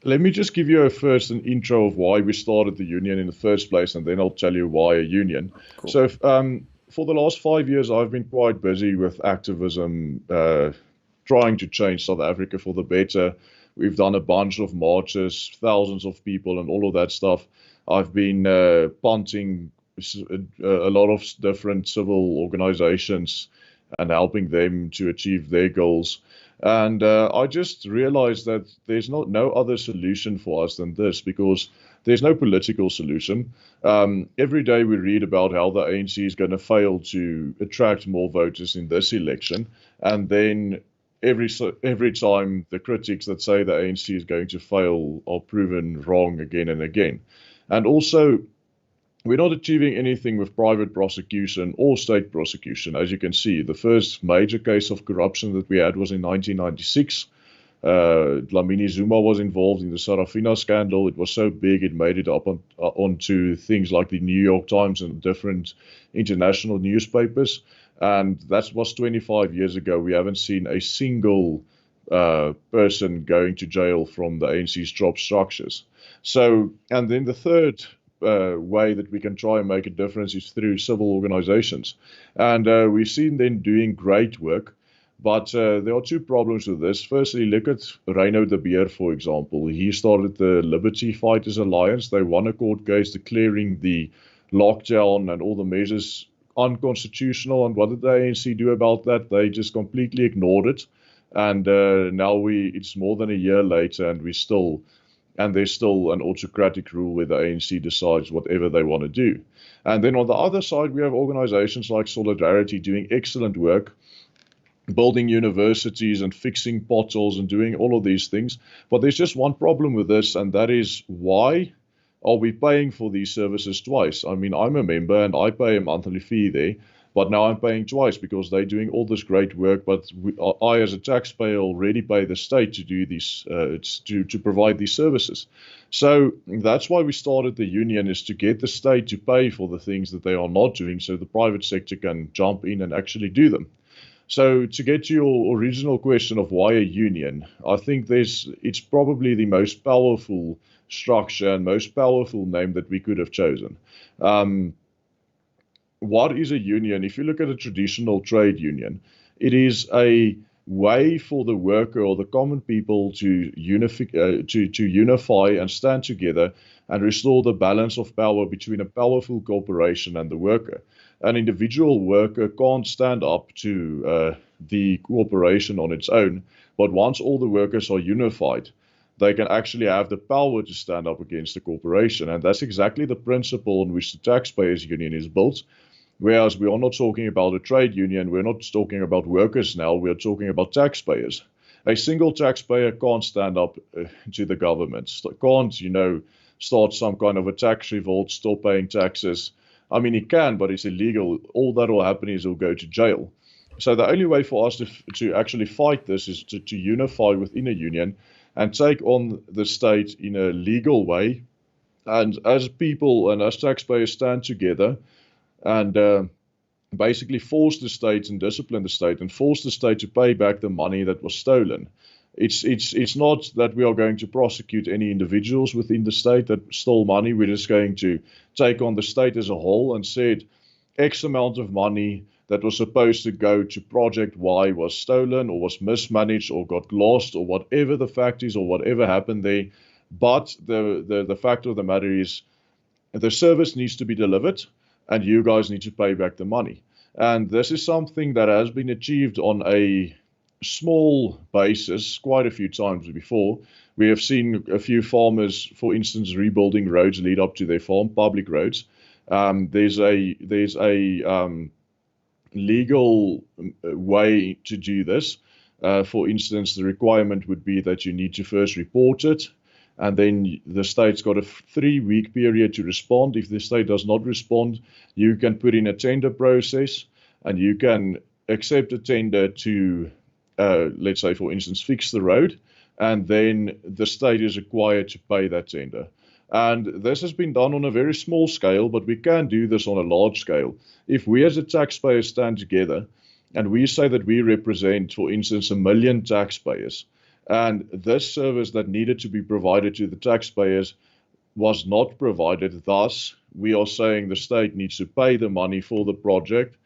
Let me just give you an intro of why we started the union in the first place, and then I'll tell you why a union. Cool. So, for the last 5 years, I've been quite busy with activism, trying to change South Africa for the better. We've done a bunch of marches, thousands of people, and all of that stuff. I've been punting a lot of different civil organizations and helping them to achieve their goals. And I just realized that there's no other solution for us than this because there's no political solution. Every day we read about how the ANC is going to fail to attract more voters in this election, and then every time the critics that say the ANC is going to fail are proven wrong again and again. And also, we're not achieving anything with private prosecution or state prosecution. As you can see, the first major case of corruption that we had was in 1996. Dlamini Zuma was involved in the Sarafina scandal. It was so big it made it up onto things like the New York Times and different international newspapers. And that was 25 years ago. We haven't seen a single person going to jail from the ANC's top structures. So, and then the third way that we can try and make a difference is through civil organizations. And we've seen them doing great work. But there are two problems with this. Firstly, look at Reino de Beer, for example. He started the Liberty Fighters Alliance. They won a court case declaring the lockdown and all the measures unconstitutional. And what did the ANC do about that? They just completely ignored it. And now it's more than a year later, and there's still an autocratic rule where the ANC decides whatever they want to do. And then on the other side, we have organizations like Solidarity doing excellent work, building universities and fixing potholes and doing all of these things. But there's just one problem with this, and that is, why are we paying for these services twice? I mean, I'm a member and I pay a monthly fee there, but now I'm paying twice because they're doing all this great work. But I, as a taxpayer, already pay the state to do these, to provide these services. So that's why we started the union, is to get the state to pay for the things that they are not doing, so the private sector can jump in and actually do them. So to get to your original question of why a union, I think it's probably the most powerful structure and most powerful name that we could have chosen. Um, what is a union? If you look at a traditional trade union, it is a way for the worker or the common people to unify and stand together and restore the balance of power between a powerful corporation and the worker. An individual worker can't stand up to the corporation on its own, but once all the workers are unified, they can actually have the power to stand up against the corporation. And that's exactly the principle on which the taxpayers union is built. Whereas we are not talking about a trade union, we're not talking about workers now, we're talking about taxpayers. A single taxpayer can't stand up to the government, can't, start some kind of a tax revolt, stop paying taxes. I mean, he can, but it's illegal. All that will happen is he'll go to jail. So the only way for us to actually fight this is to unify within a union and take on the state in a legal way. And as people and as taxpayers stand together and basically force the state and discipline the state and force the state to pay back the money that was stolen. It's not that we are going to prosecute any individuals within the state that stole money. We're just going to take on the state as a whole and said X amount of money that was supposed to go to Project Y was stolen or was mismanaged or got lost or whatever the fact is or whatever happened there. But the fact of the matter is the service needs to be delivered and you guys need to pay back the money. And this is something that has been achieved on a small basis quite a few times before. We have seen a few farmers, for instance, rebuilding roads lead up to their farm, public roads. There's a legal way to do this. For instance, the requirement would be that you need to first report it, and then the state's got a 3-week period to respond. If the state does not respond, you can put in a tender process, and you can accept a tender to, let's say, for instance, fix the road, and then the state is required to pay that tender. And this has been done on a very small scale, but we can do this on a large scale. If we as a taxpayer stand together and we say that we represent, for instance, 1 million taxpayers, And this service that needed to be provided to the taxpayers was not provided. Thus, we are saying the state needs to pay the money for the project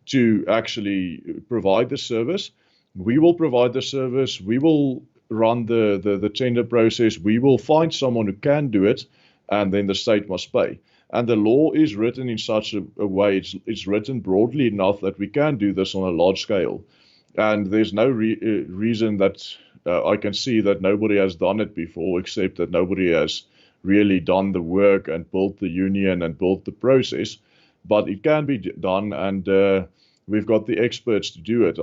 to actually provide the service. We will provide the service. We will run the tender process. We will find someone who can do it, and then the state must pay. And the law is written in such a way, it's written broadly enough that we can do this on a large scale. And there's no reason that I can see that nobody has done it before, except that nobody has really done the work and built the union and built the process. But it can be done, and we've got the experts to do it.